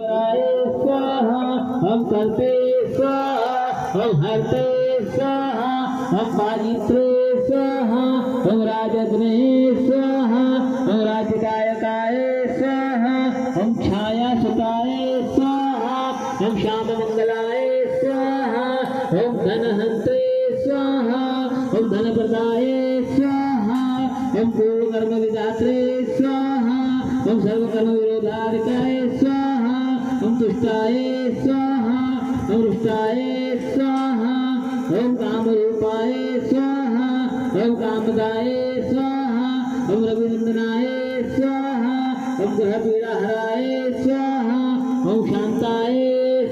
स्वाहा हम करते स्वाहा हम हरते स्वाहा हम पाजित्रे स्वाहा हम राजग्ने स्वाहा हम राजदायकाय स्वाहा हम छाया सुताय स्वाहा हम श्याम मंगलाय स्वाहा हम धनहंत्रे स्वाहा हम धनप्रदाय स्वाहा हम पूर्ण कर्म विदात्रे स्वाहा हम सर्वकर्म विरोधारिकाय स्वाहा हम तुष्टाय स्वाहा हम रुष्टाय स्वाहा हम कामरूपाय स्वाहा हम कामदाय स्वाहा हम रविनंदनाय स्वाहा हम ग्रह पीड़ाहराय स्वाहा हम शांताय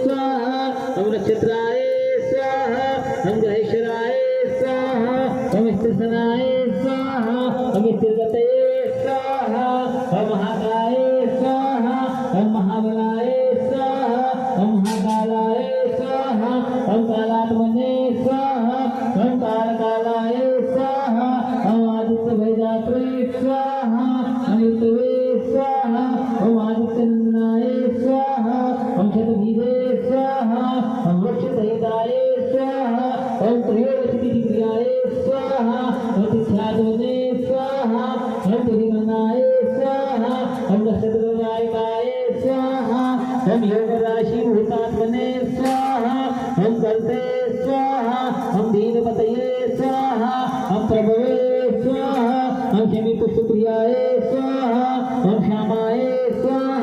स्वाहा हम नक्षत्राय स्वाहा हम ग्रहेश्वराय स्वाहा हम स्थिरसनाय स्वाहा हम स्थिरगतये स्वाहा हम महाकाय स्वाहा हम महाबलाय स्वाहा हम महाकालाय स्वाहा हम कालात्मने स्वाहा हम कालकालाय स्वाहा हम आदित्य भैदात्रे स्वाहा हम ऋतवे स्वाहा हम आदित्यनंदनाय स्वाहा हम शतभीरे स्वाहा हम वृक्षसहिताय स्वाहा हम त्रयोदशिक्रियाय स्वाहा हम तिथ्यादवने स्वाहा हम तिथिगणाय स्वाहा हम नक्षत्रनायकाय स्वाहा हम योग राशि भूतात्मने स्वाहा हम करते स्वाहा हम दीनपतये स्वाहा हम प्रभवे स्वाहा हम शमी पुष्पप्रियाय स्वाहा हम श्यामाय स्वाहा